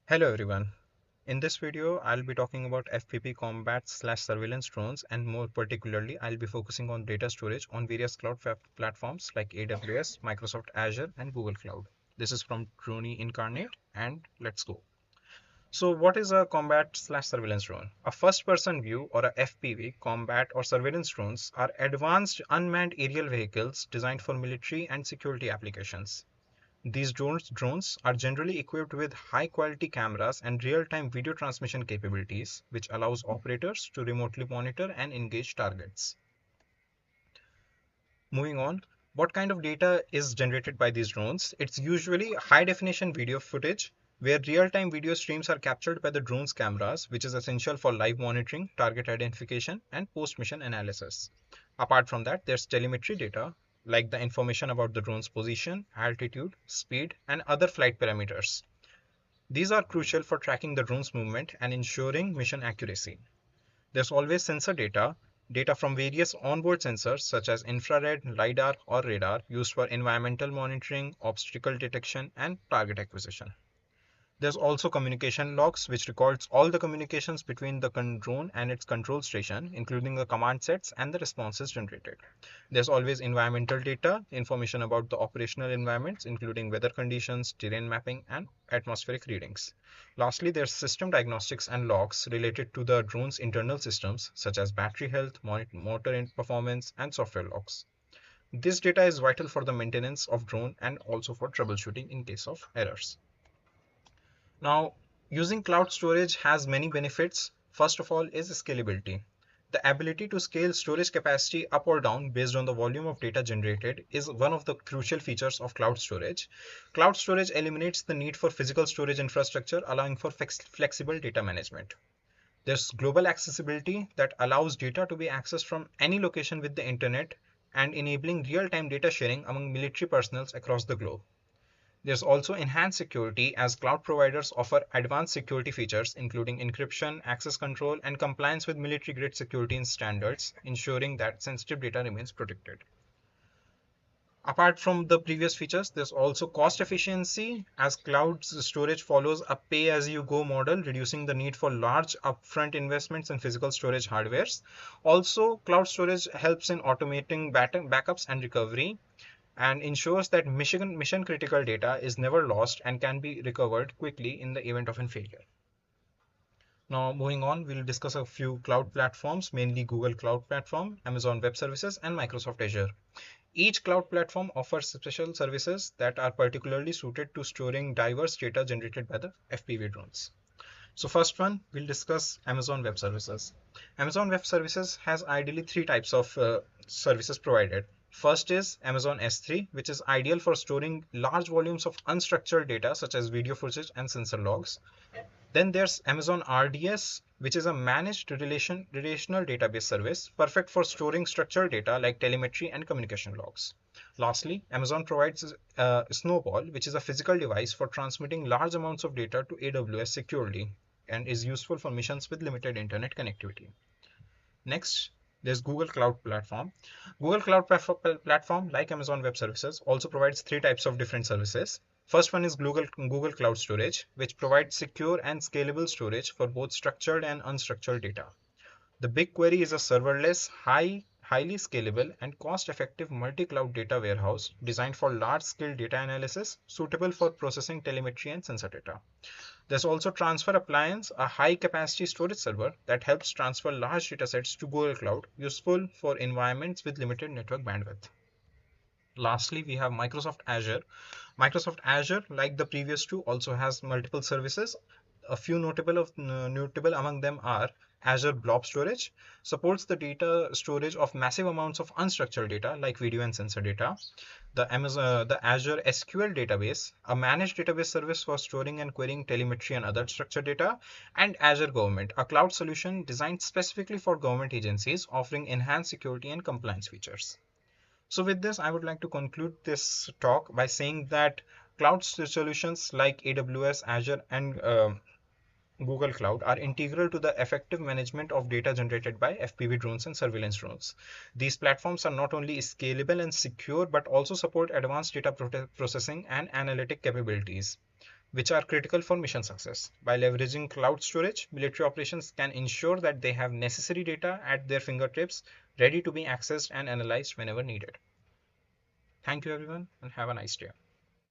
Hello everyone. In this video, I'll be talking about FPV combat/surveillance drones, and more particularly, I'll be focusing on data storage on various cloud platforms like AWS, Microsoft Azure, and Google Cloud. This is from Dronie Incarnate, and let's go. So, what is a combat/surveillance drone? A first-person view, or a FPV, combat or surveillance drones are advanced unmanned aerial vehicles designed for military and security applications. These drones are generally equipped with high-quality cameras and real-time video transmission capabilities, which allows operators to remotely monitor and engage targets. Moving on, what kind of data is generated by these drones? It's usually high-definition video footage where real-time video streams are captured by the drone's cameras, which is essential for live monitoring, target identification, and post-mission analysis. Apart from that, there's telemetry data, like the information about the drone's position, altitude, speed, and other flight parameters. These are crucial for tracking the drone's movement and ensuring mission accuracy. There's always sensor data from various onboard sensors such as infrared, LiDAR, or radar used for environmental monitoring, obstacle detection, and target acquisition. There's also communication logs, which records all the communications between the drone and its control station, including the command sets and the responses generated. There's always environmental data, information about the operational environments, including weather conditions, terrain mapping, and atmospheric readings. Lastly, there's system diagnostics and logs related to the drone's internal systems, such as battery health, motor performance, and software logs. This data is vital for the maintenance of drone and also for troubleshooting in case of errors. Now, using cloud storage has many benefits. First of all is scalability. The ability to scale storage capacity up or down based on the volume of data generated is one of the crucial features of cloud storage. Cloud storage eliminates the need for physical storage infrastructure, allowing for flexible data management. There's global accessibility that allows data to be accessed from any location with the internet and enabling real-time data sharing among military personnel across the globe. There's also enhanced security as cloud providers offer advanced security features including encryption, access control, and compliance with military-grade security standards, ensuring that sensitive data remains protected. Apart from the previous features, there's also cost efficiency as cloud storage follows a pay-as-you-go model, reducing the need for large upfront investments in physical storage hardwares. Also, cloud storage helps in automating backups and recovery, and ensures that mission critical data is never lost and can be recovered quickly in the event of a failure. Now moving on, we'll discuss a few cloud platforms, mainly Google Cloud Platform, Amazon Web Services, and Microsoft Azure. Each cloud platform offers special services that are particularly suited to storing diverse data generated by the FPV drones. So first one, we'll discuss Amazon Web Services. Amazon Web Services has ideally three types of services provided. First is Amazon S3, which is ideal for storing large volumes of unstructured data such as video footage and sensor logs. Then there's Amazon RDS, which is a managed relational database service, perfect for storing structured data like telemetry and communication logs. Lastly, Amazon provides Snowball, which is a physical device for transmitting large amounts of data to AWS securely and is useful for missions with limited internet connectivity. Next, there's Google Cloud Platform. Google Cloud Platform, like Amazon Web Services, also provides three types of different services. First one is Google Cloud Storage, which provides secure and scalable storage for both structured and unstructured data. The BigQuery is a serverless, highly scalable, and cost-effective multi-cloud data warehouse designed for large-scale data analysis, suitable for processing telemetry and sensor data. There's also Transfer Appliance, a high-capacity storage server that helps transfer large datasets to Google Cloud, useful for environments with limited network bandwidth. Lastly, we have Microsoft Azure. Microsoft Azure, like the previous two, also has multiple services. A few notable among them are Azure Blob Storage, supports the data storage of massive amounts of unstructured data like video and sensor data. The Azure SQL Database, a managed database service for storing and querying telemetry and other structured data. And Azure Government, a cloud solution designed specifically for government agencies, offering enhanced security and compliance features. So with this, I would like to conclude this talk by saying that cloud solutions like AWS, Azure, and Google Cloud are integral to the effective management of data generated by FPV drones and surveillance drones. These platforms are not only scalable and secure, but also support advanced data processing and analytic capabilities. which are critical for mission success. By leveraging cloud storage, military operations can ensure that they have necessary data at their fingertips, ready to be accessed and analyzed whenever needed. Thank you everyone and have a nice day.